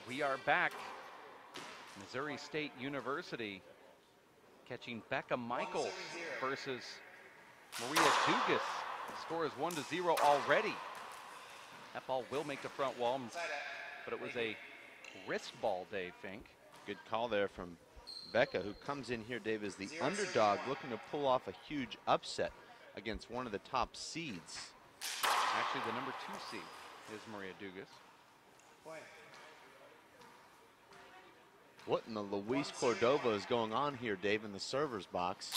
we are back. Missouri State University catching Becca Michaels versus Maria Dugas. The score is 1-0 already. That ball will make the front wall, but it was a wrist ball, Dave Fink. Good call there from Becca, who comes in here, Dave, as the underdog, looking to pull off a huge upset against one of the top seeds. Actually, the number 2 seed is Maria Dugas. What in the Luis Cordova is going on here, Dave, in the server's box?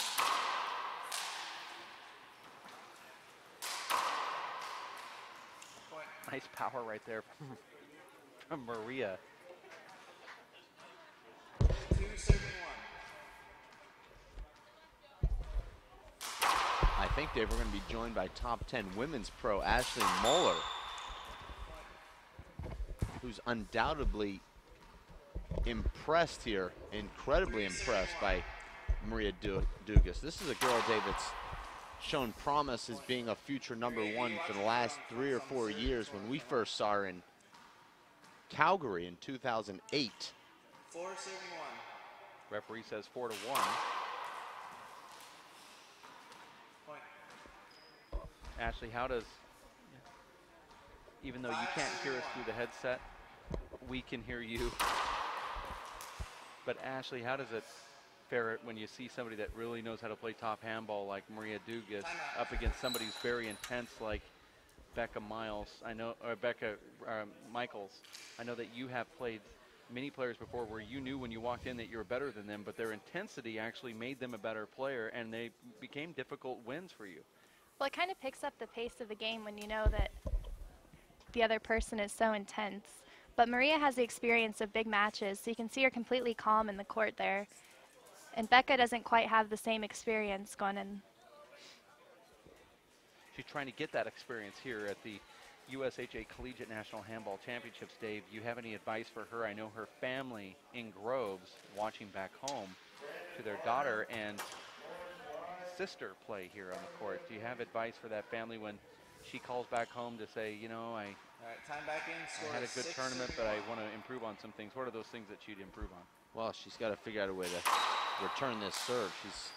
Nice power right there from Maria. I think, Dave, we're going to be joined by top 10 women's pro Ashley Moeller, who's undoubtedly impressed here, incredibly impressed by Maria Dugas. This is a girl, Dave, that's shown promise as being a future #1 for the last 3 or 4 years when we first saw her in Calgary in 2008. 4-7-1. Referee says 4-1. Ashley, how does, even though you can't hear us through the headset, we can hear you. But Ashley, how does it fare when you see somebody that really knows how to play top handball like Maria Dugas up against somebody who's very intense like Becca Miles? I know, or Becca Michaels. I know that you have played many players before where you knew when you walked in that you were better than them, but their intensity actually made them a better player, and they became difficult wins for you. Well, it kind of picks up the pace of the game when you know that the other person is so intense. But Maria has the experience of big matches, so you can see her completely calm in the court there. And Becca doesn't quite have the same experience going in. She's trying to get that experience here at the USHA Collegiate National Handball Championships. Dave, do you have any advice for her? I know her family in Groves, watching back home to their daughter and sister play here on the court. Do you have advice for that family when she calls back home to say, you know, I had a good tournament, but I want to improve on some things? What are those things that she'd improve on? Well, she's got to figure out a way to return this serve. She's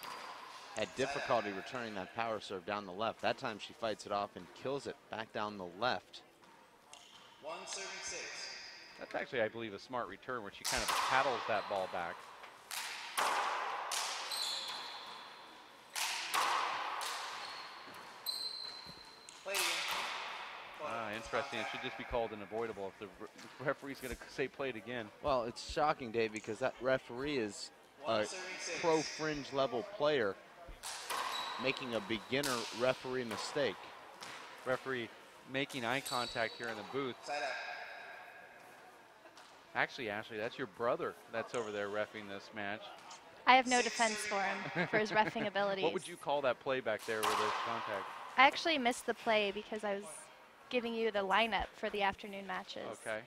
had difficulty returning that power serve down the left. That time she fights it off and kills it back down the left. 1-6. That's actually, I believe, a smart return where she kind of paddles that ball back. Interesting. It should just be called an avoidable if the referee's going to say play it again. Well, it's shocking, Dave, because that referee is a pro fringe level player making a beginner referee mistake. Referee making eye contact here in the booth. Actually, Ashley, that's your brother that's over there reffing this match. I have no defense for him for his reffing abilities. What would you call that play back there with this contact? I actually missed the play because I was giving you the lineup for the afternoon matches. Okay.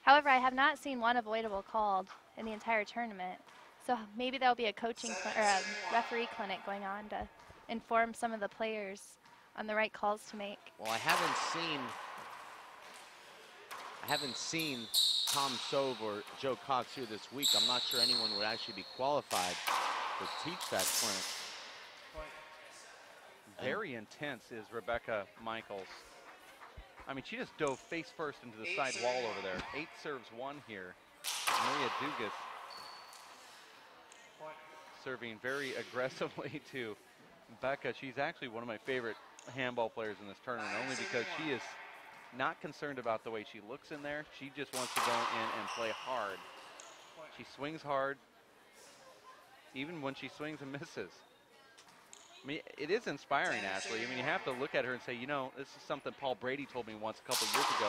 However, I have not seen one avoidable called in the entire tournament. So maybe there'll be a coaching or a referee clinic going on to inform some of the players on the right calls to make. Well, I haven't seen Tom Sove or Joe Cox here this week. I'm not sure anyone would actually be qualified to teach that clinic. Very intense is Rebecca Michaels. I mean, she just dove face first into the side wall over there. 8 serves 1 here. Maria Dugas serving very aggressively to Becca. She's actually one of my favorite handball players in this tournament, only because she is not concerned about the way she looks in there. She just wants to go in and play hard. She swings hard, even when she swings and misses. I mean, it is inspiring, Ashley. I mean, you have to look at her and say, you know, this is something Paul Brady told me once a couple years ago.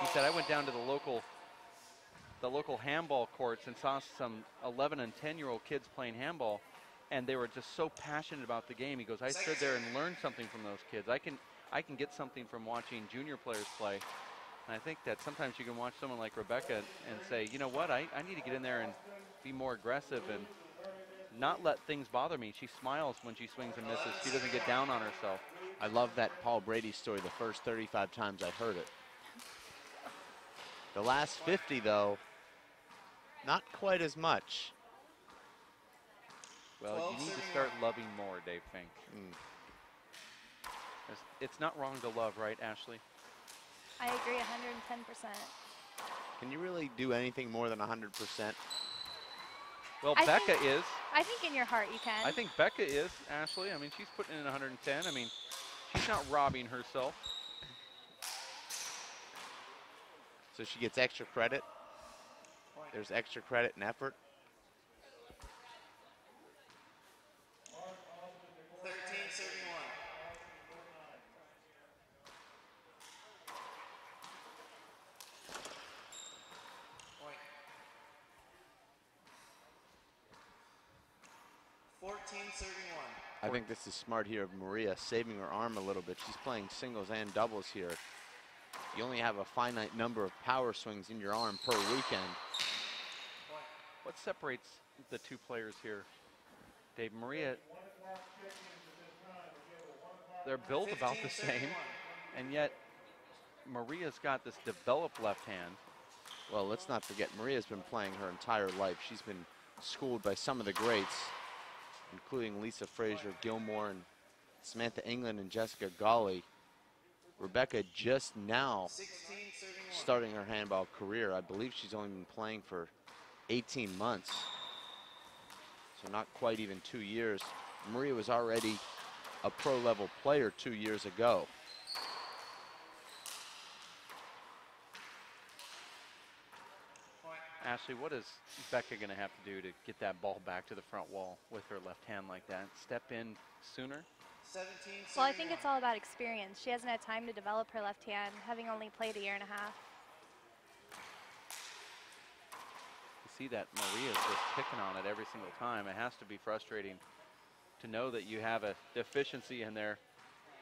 He said, I went down to the local handball courts and saw some 11 and 10-year-old kids playing handball, and they were just so passionate about the game. He goes, I stood there and learned something from those kids. I can get something from watching junior players play. And I think that sometimes you can watch someone like Rebecca and say, you know what, I need to get in there and be more aggressive and not let things bother me. She smiles when she swings and misses. She doesn't get down on herself. I love that Paul Brady story the first 35 times I heard it. The last 50, though, not quite as much. Well, 12, you need to serving start one. loving more, Dave Fink. It's not wrong to love, right, Ashley? I agree 110%. Can you really do anything more than 100%? Well, I Becca think- is. I think in your heart you can. I think Becca is, Ashley. I mean, she's putting in 110. I mean, she's not robbing herself. So she gets extra credit. There's extra credit and effort. 13, serving one. Point. 14, serving one. I think this is smart here of Maria, saving her arm a little bit. She's playing singles and doubles here. You only have a finite number of power swings in your arm per weekend. Point. What separates the two players here, Dave? Maria, they're built about the 15, same, serving one. and yet Maria's got this developed left hand. Well, let's not forget, Maria's been playing her entire life. She's been schooled by some of the greats, including Lisa Frazier, Gilmore, and Samantha England and Jessica Gawley. Rebecca just now 16, serving one. starting her handball career. I believe she's only been playing for 18 months. So not quite even 2 years. Maria was already a pro level player 2 years ago. Point. Ashley, what is Becca going to have to do to get that ball back to the front wall with her left hand like that? Step in sooner? 17, Well, I serving think one. it's all about experience. She hasn't had time to develop her left hand, having only played a year and a half. You see that Maria's just picking on it every single time. It has to be frustrating to know that you have a deficiency in there,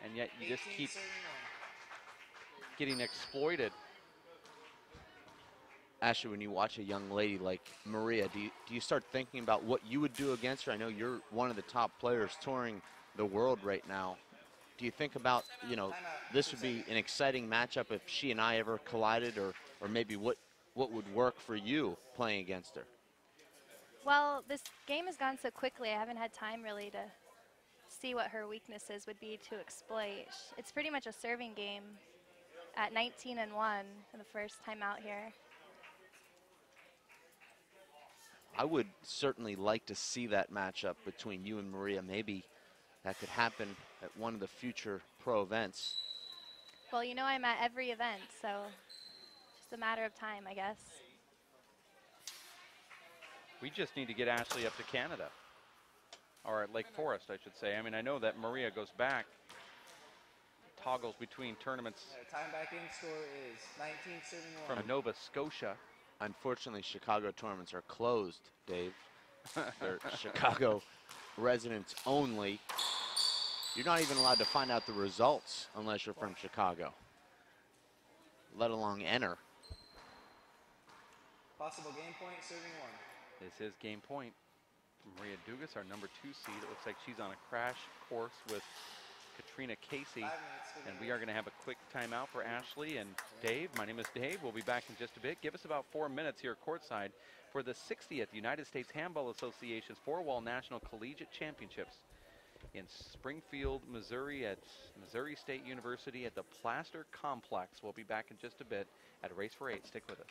and yet you just 18, keep serving one. getting exploited. Ashley, when you watch a young lady like Maria, do you start thinking about what you would do against her? I know you're one of the top players touring the world right now. Do you think about, you know, this would be an exciting matchup if she and I ever collided, or maybe what would work for you playing against her? Well, this game has gone so quickly, I haven't had time really to see what her weaknesses would be to exploit. It's pretty much a serving game at 19-1 for the first time out here. I would certainly like to see that matchup between you and Maria. Maybe that could happen at one of the future pro events. Well, you know I'm at every event, so just a matter of time, I guess. We just need to get Ashley up to Canada, or at Lake Forest, I should say. I mean, I know that Maria goes back, toggles between tournaments Time back in score is 19, serving one. from Nova Scotia. Unfortunately, Chicago tournaments are closed, Dave. They're Chicago residents only. You're not even allowed to find out the results unless you're from Chicago, let alone enter. Possible game point, serving one. This is game point. Maria Dugas, our number 2 seed. It looks like she's on a crash course with Katrina Casey. 5 minutes for And the we are going to have a quick timeout for Ashley and Dave. My name is Dave. We'll be back in just a bit. Give us about 4 minutes here courtside for the 60th United States Handball Association's Four-Wall National Collegiate Championships in Springfield, Missouri at Missouri State University at the Plaster Complex. We'll be back in just a bit at Race for 8. Stick with us.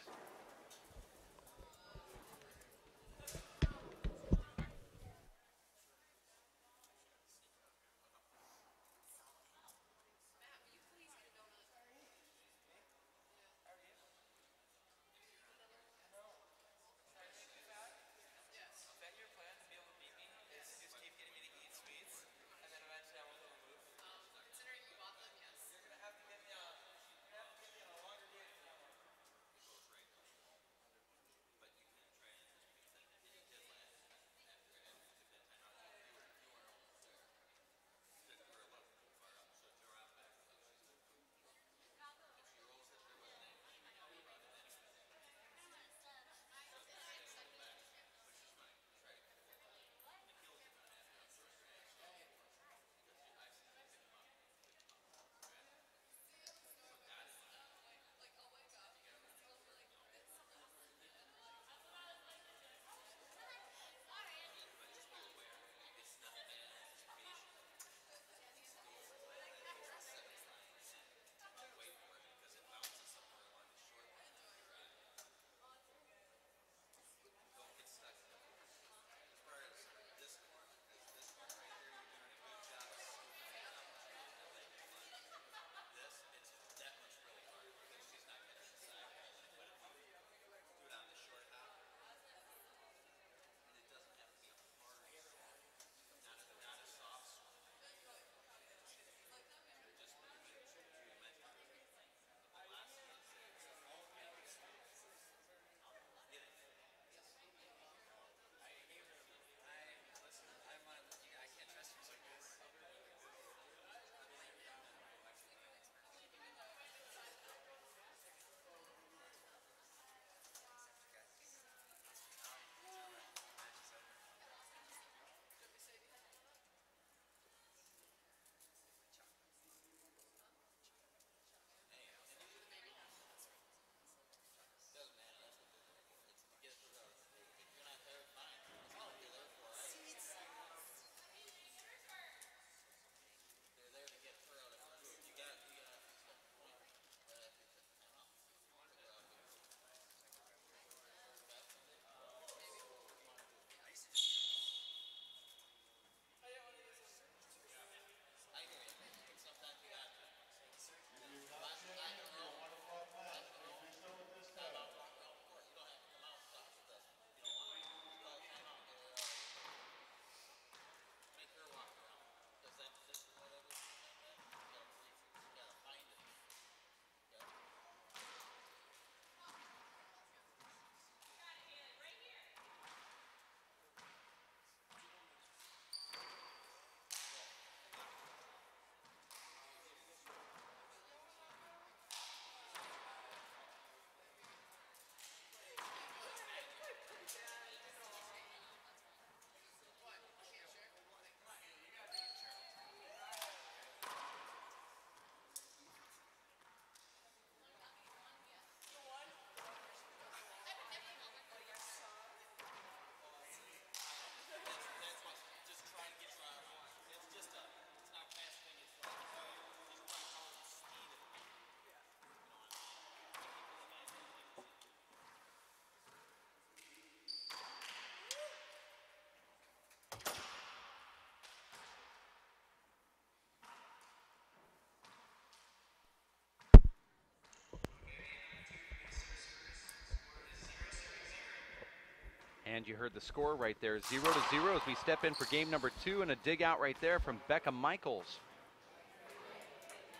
And you heard the score right there, 0-0 as we step in for game number 2, and a dig out right there from Becca Michaels,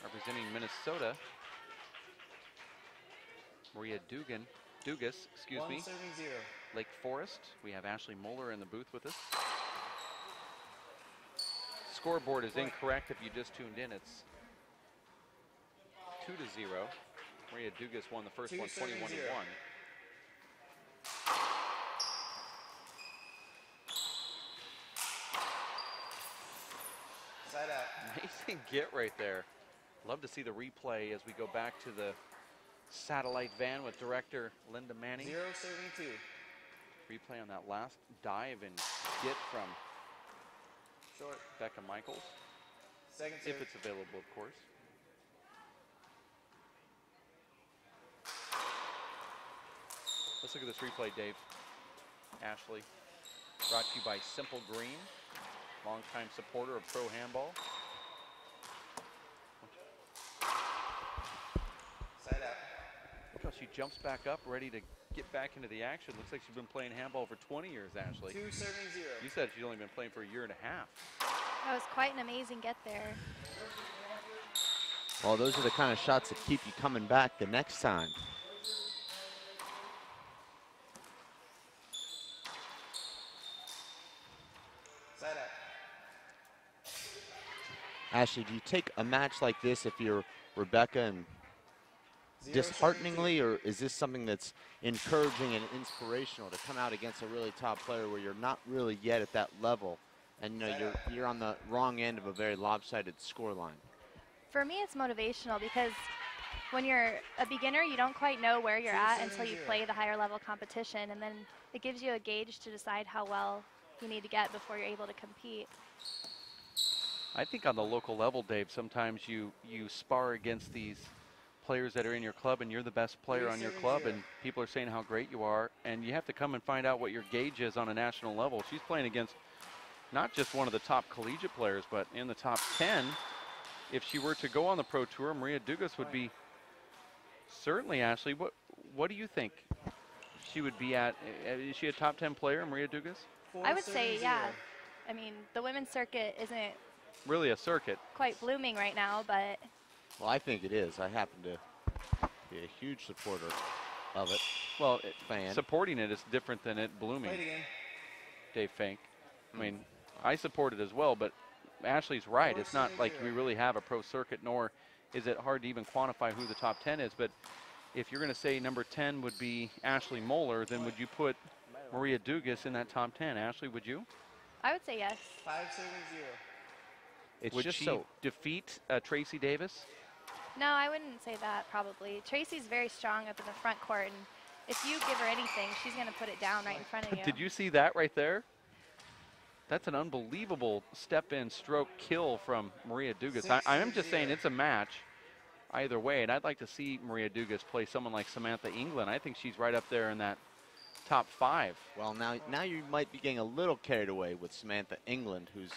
representing Minnesota. Maria Dugas, excuse me. Serving 0. Lake Forest. We have Ashley Moeller in the booth with us. Scoreboard is incorrect if you just tuned in. It's 2-0. Maria Dugas won the first one, 21-1. Side out. Amazing get right there. Love to see the replay as we go back to the satellite van with director Linda Manning. 0 serving 2. Replay on that last dive and get from Short. Becca Michaels. Second serve. If it's available, of course. Let's look at this replay, Dave. Ashley, brought to you by Simple Green, longtime supporter of pro handball. Side out. Look how she jumps back up, ready to get back into the action. Looks like she's been playing handball for 20 years, Ashley. 2 serving 0. You said she's only been playing for a year and a half. That was quite an amazing get there. Well, those are the kind of shots that keep you coming back the next time. Side out. Ashley, do you take a match like this if you're Rebecca and 0 dishearteningly, or is this something that's encouraging and inspirational to come out against a really top player where you're not really yet at that level, and you know you're on the wrong end of a very lopsided scoreline? For me, it's motivational because when you're a beginner, you don't quite know where you're at until you play the higher level competition, and then it gives you a gauge to decide how well you need to get before you're able to compete. I think on the local level, Dave, sometimes you spar against these players that are in your club and you're the best player on your club and people are saying how great you are, and you have to come and find out what your gauge is on a national level. She's playing against not just one of the top collegiate players, but in the top 10. If she were to go on the pro tour, Maria Dugas would be certainly, Ashley, what do you think she would be at? Is she a top 10 player, Maria Dugas? I would say, yeah. I mean, the women's circuit isn't really a circuit. Quite blooming right now, but. Well, I think it is. I happen to be a huge supporter of it. Well, supporting it is different than it blooming. Dave Fink. I mean, I support it as well, but Ashley's right. It's not like we really have a pro circuit, nor is it hard to even quantify who the top 10 is. But if you're going to say number 10 would be Ashley Moeller, then would you put Maria Dugas in that top 10? Ashley, would you? I would say yes. 5 serving 0. It's would just she so defeat Tracy Davis? No, I wouldn't say that, probably. Tracy's very strong up in the front court, and if you give her anything, she's going to put it down right in front of you. Did you see that right there? That's an unbelievable step-in stroke kill from Maria Dugas. I'm just saying it's a match either way, and I'd like to see Maria Dugas play someone like Samantha England. I think she's right up there in that top 5. Well, now you might be getting a little carried away with Samantha England, who's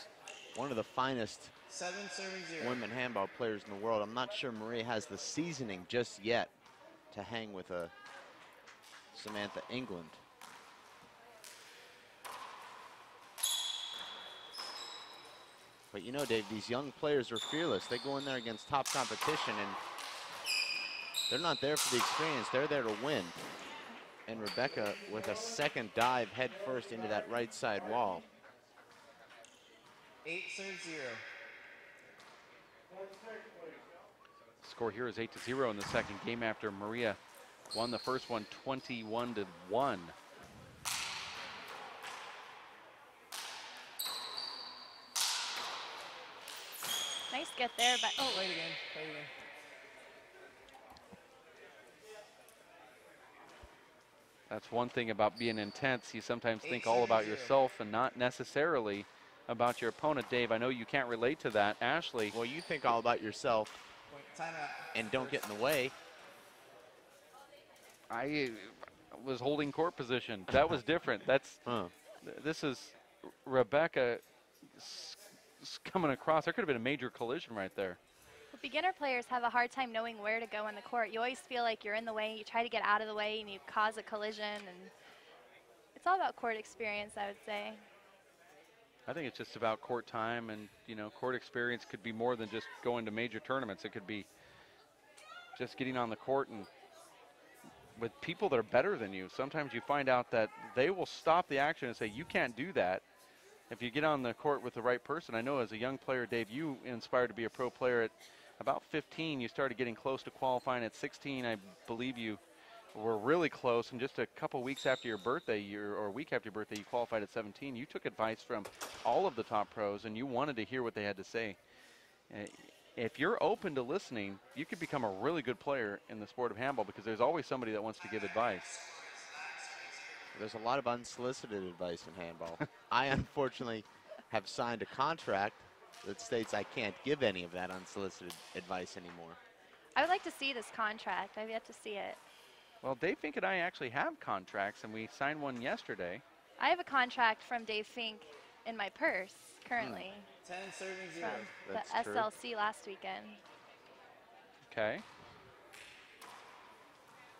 one of the finest 7 serving 0. women handball players in the world. I'm not sure Maria has the seasoning just yet to hang with a Samantha England. But you know, Dave, these young players are fearless. They go in there against top competition, and they're not there for the experience. They're there to win. And Rebecca with a second dive head first into that right side wall. 8 serve 0. Score here is 8-0 in the second game after Maria won the first one 21-1. Nice get there, but oh, wait again. That's one thing about being intense. You sometimes think all about yourself and not necessarily about your opponent. Dave, I know you can't relate to that. Ashley. Well, you think all about yourself and don't get in the way. I was holding court position. That was different. That's This is Rebecca coming across. There could have been a major collision right there. Well, beginner players have a hard time knowing where to go on the court. You always feel like you're in the way. You try to get out of the way, and you cause a collision. And It's all about court experience, I would say. I think it's just about court time, and you know, court experience could be more than just going to major tournaments. It could be just getting on the court and with people that are better than you. Sometimes you find out that they will stop the action and say, you can't do that. If you get on the court with the right person. I know as a young player, Dave, you inspired to be a pro player at about 15. You started getting close to qualifying at 16. I believe you were really close, and just a couple weeks after your birthday, or a week after your birthday, you qualified at 17. You took advice from all of the top pros, and you wanted to hear what they had to say. If you're open to listening, you could become a really good player in the sport of handball, because there's always somebody that wants to give advice. There's a lot of unsolicited advice in handball. I unfortunately have signed a contract that states I can't give any of that unsolicited advice anymore. I would like to see this contract. I've yet to see it. Well, Dave Fink and I actually have contracts, and we signed one yesterday. I have a contract from Dave Fink in my purse currently 10 serving 0. from That's the true. SLC last weekend. Okay.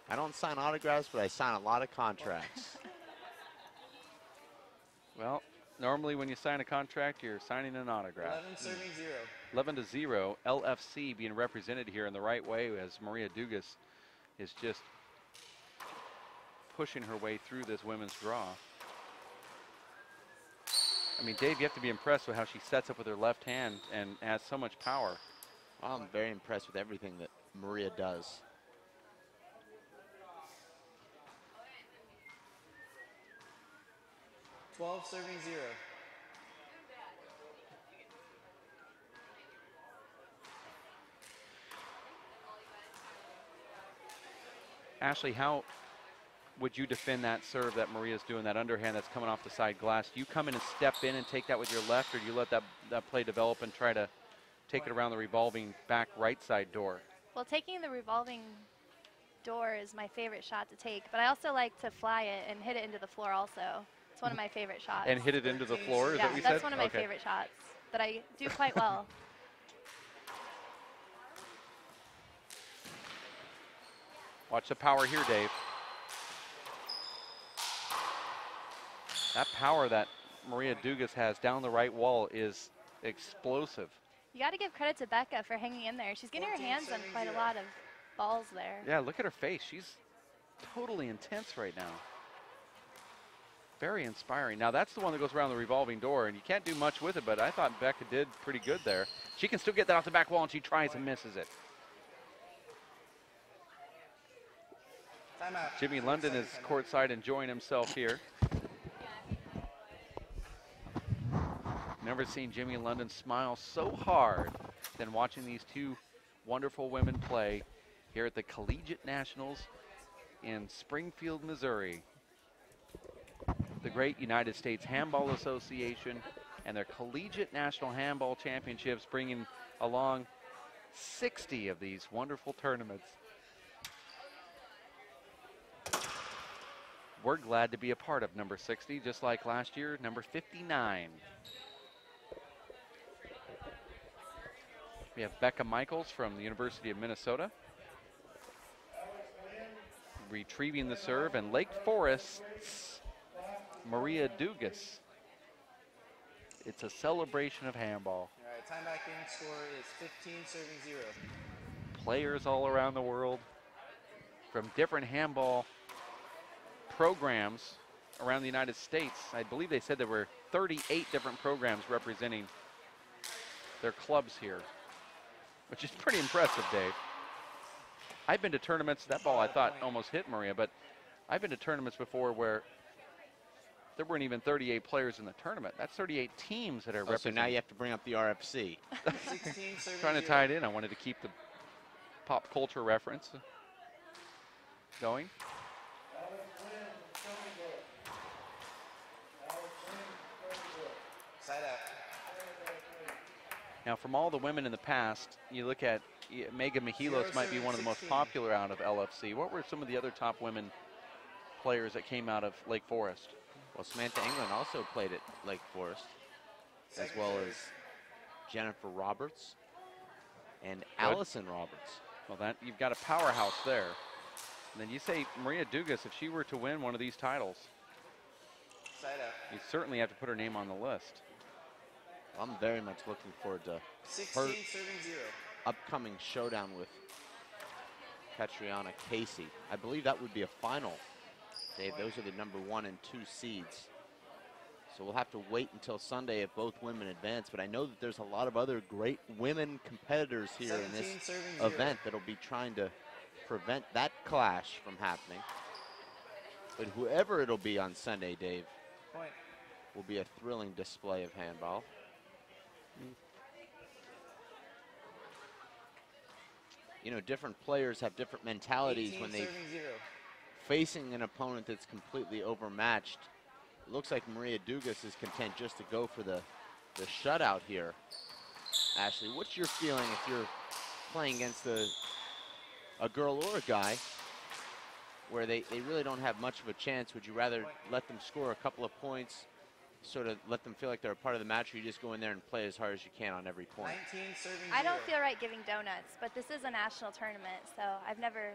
I don't sign autographs, but I sign a lot of contracts. Well, normally when you sign a contract, you're signing an autograph. 11 serving 0. 11-0, LFC being represented here in the right way as Maria Dugas is just pushing her way through this women's draw. I mean, Dave, you have to be impressed with how she sets up with her left hand and has so much power. Well, I'm very impressed with everything that Maria does. $12 serving 0. Ashley, how would you defend that serve that Maria's doing, that underhand that's coming off the side glass? Do you come in and step in and take that with your left, or do you let that play develop and try to take it around the revolving back right side door? Well, taking the revolving door is my favorite shot to take, but I also like to fly it and hit it into the floor also. It's one of my favorite shots. And hit it into the floor, is yeah, that what you said? that's one of my Okay. favorite shots that I do quite well. Watch the power here, Dave. That power that Maria Dugas has down the right wall is explosive. You got to give credit to Becca for hanging in there. She's getting her 14 hands on serving quite a 0. lot of balls there. Yeah, look at her face. She's totally intense right now. Very inspiring. Now, that's the one that goes around the revolving door, and you can't do much with it, but I thought Becca did pretty good there. She can still get that off the back wall, and she tries and misses it. Timeout. Jimmy London is courtside enjoying himself here. Never seen Jimmy London smile so hard than watching these two wonderful women play here at the Collegiate Nationals in Springfield, Missouri. The great United States Handball Association and their Collegiate National Handball Championships bringing along 60 of these wonderful tournaments. We're glad to be a part of number 60, just like last year, number 59. We have Becca Michaels from the University of Minnesota retrieving the serve, and Lake Forest's Maria Dugas. It's a celebration of handball. All right, timeback game score is 15 serving 0. Players all around the world from different handball programs around the United States. I believe they said there were 38 different programs representing their clubs here, which is pretty impressive, Dave. I've been to tournaments, that ball I thought almost hit Maria, but I've been to tournaments before where there weren't even 38 players in the tournament. That's 38 teams that are So representing. now you have to bring up the RFC. 16 serving Trying to 0. tie it in. I wanted to keep the pop culture reference going. Side out. Now, from all the women in the past, you look at Megan Michilos might be one of the most 16. popular out of LFC. What were some of the other top women players that came out of Lake Forest? Well, Samantha England also played at Lake Forest, as Second well serve. as Jennifer Roberts and Allison Roberts. Well, that you've got a powerhouse there. And then you say Maria Dugas, if she were to win one of these titles, Side out. You certainly have to put her name on the list. I'm very much looking forward to 16 her serving 0. upcoming showdown with Catriona Casey. I believe that would be a final, Dave. Those are the number 1 and 2 seeds. So we'll have to wait until Sunday if both women advance, but I know that there's a lot of other great women competitors here in this 17 serving 0. event that'll be trying to prevent that clash from happening. But whoever it'll be on Sunday, Dave, Point. will be a thrilling display of handball. You know, different players have different mentalities 18 when they serving 0. facing an opponent that's completely overmatched. It looks like Maria Dugas is content just to go for the shutout here. Ashley, what's your feeling if you're playing against a girl or a guy where they really don't have much of a chance? Would you rather let them score a couple of points, sort of let them feel like they're a part of the match, or you just go in there and play as hard as you can on every point? 19 serving 0. I don't feel right giving donuts, but this is a national tournament, so I've never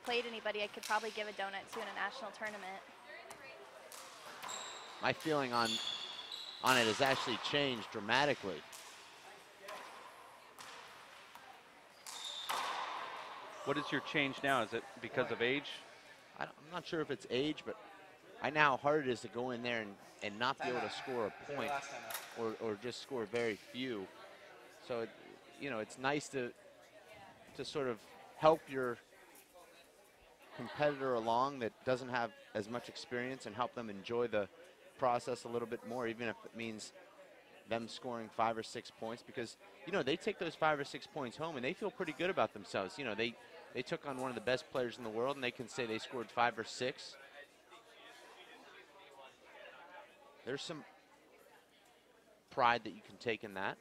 played anybody I could probably give a donut to in a national tournament. My feeling on it has actually changed dramatically. What is your change now? Is it because of age? I'm not sure if it's age, but I know how hard it is to go in there and not be able to score a point Last time out. or just score very few. So, you know, it's nice to sort of help your competitor along that doesn't have as much experience and help them enjoy the process a little bit more, even if it means them scoring 5 or 6 points, because, you know, they take those 5 or 6 points home and they feel pretty good about themselves. You know, they took on one of the best players in the world and they can say they scored 5 or 6. There's some pride that you can take in that.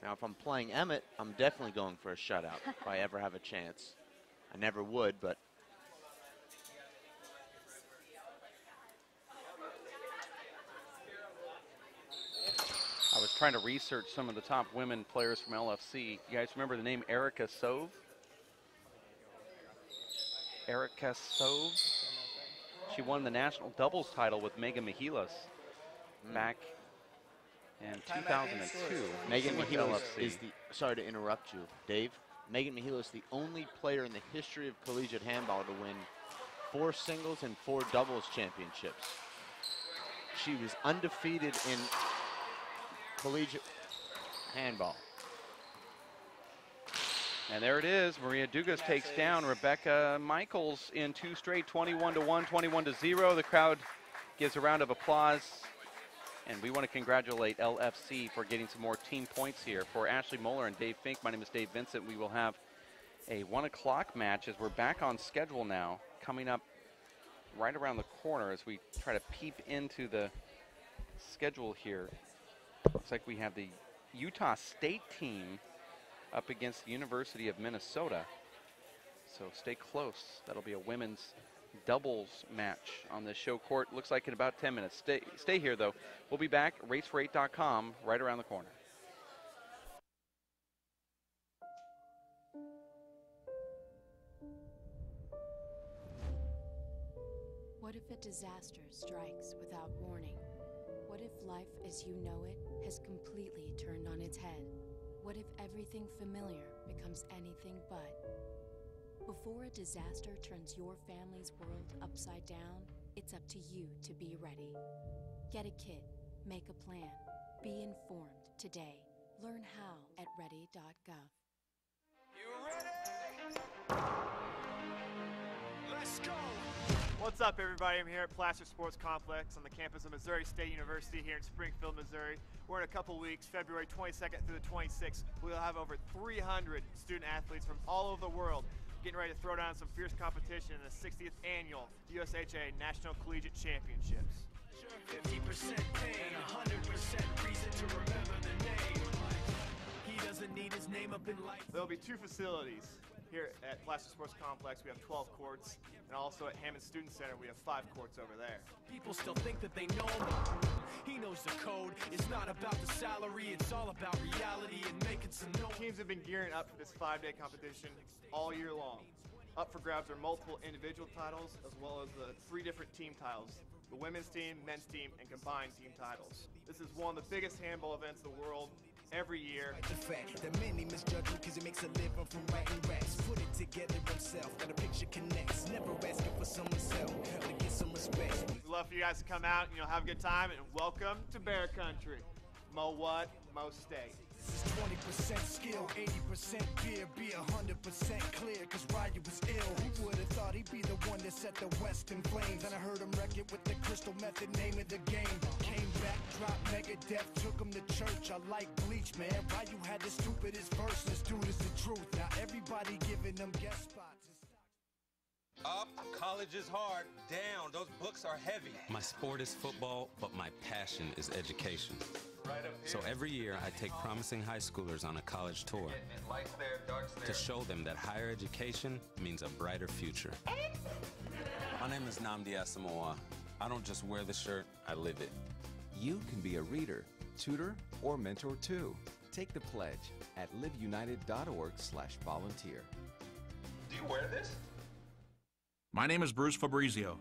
Now, if I'm playing Emmett, I'm definitely going for a shutout if I ever have a chance. I never would, but I was trying to research some of the top women players from LFC. You guys remember the name Erica Sove? Erica Sove? She won the national doubles title with Megan Mihilos back in 2002. Megan with Mihilos LFC. is the, sorry to interrupt you, Dave. Megan Mihilos, the only player in the history of collegiate handball to win 4 singles and 4 doubles championships. She was undefeated in collegiate handball. And there it is. Maria Dugas takes down Rebecca Michaels in 2 straight, 21-1, 21-0. The crowd gives a round of applause. And we want to congratulate LFC for getting some more team points here. For Ashley Moeller and Dave Fink, my name is Dave Vincent. We will have a 1 o'clock match as we're back on schedule now, coming up right around the corner as we try to peep into the schedule here. Looks like we have the Utah State team up against the University of Minnesota. So stay close. That'll be a women's doubles match on this show court. Looks like in about 10 minutes. Stay here, though. We'll be back, racefor8.com, right around the corner. What if a disaster strikes without warning? What if life as you know it has completely turned on its head? What if everything familiar becomes anything but? Before a disaster turns your family's world upside down, it's up to you to be ready. Get a kit, make a plan, be informed today. Learn how at ready.gov. You ready? Let's go! What's up, everybody? I'm here at Placer Sports Complex on the campus of Missouri State University here in Springfield, Missouri. We're in a couple weeks, February 22nd through the 26th. We'll have over 300 student athletes from all over the world getting ready to throw down some fierce competition in the 60th annual USHA National Collegiate Championships. 50% pain, 100% reason to remember the name. He doesn't need his name up in lights. There'll be 2 facilities here at Placer Sports Complex. We have 12 courts, and also at Hammond Student Center, we have 5 courts over there. People still think that they know him. He knows the code. It's not about the salary, it's all about reality and making some noise. Teams have been gearing up for this 5-day competition all year long. Up for grabs are multiple individual titles as well as the 3 different team titles, the women's team, men's team, and combined team titles. This is one of the biggest handball events in the world every year. The fact that many misjudge him because he makes a living from writing raps. Put it together himself, got a picture connects. Never asking for someone's help, to get some respect. We'd love for you guys to come out, have a good time, and welcome to Bear Country. Mo what, Mo stay. This is 20% skill, 80% fear, be 100% clear, cause Ryu was ill. Who would've thought he'd be the one that set the West in flames? And I heard him wreck it with the crystal method, name of the game. Came back, dropped Megadeth, took him to church. I like Bleach, man. Ryu had the stupidest verse, this dude is the truth. Now everybody giving them guest spots. Up, college is hard. Down, those books are heavy. My sport is football, but my passion is education. Right up here. So every year I take promising high schoolers on a college tour Lights there, darts there. to show them that higher education means a brighter future. My name is Nnamdi Asamoah. I don't just wear the shirt, I live it. You can be a reader, tutor, or mentor too. Take the pledge at liveunited.org/volunteer. Do you wear this? My name is Bruce Fabrizio.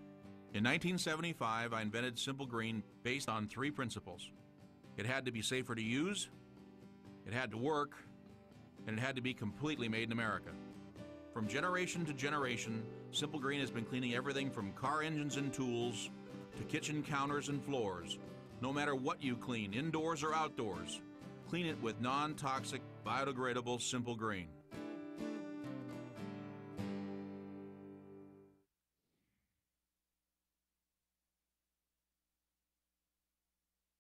In 1975, I invented Simple Green based on 3 principles. It had to be safer to use, it had to work, and it had to be completely made in America. From generation to generation, Simple Green has been cleaning everything from car engines and tools to kitchen counters and floors. No matter what you clean, indoors or outdoors, clean it with non-toxic, biodegradable Simple Green.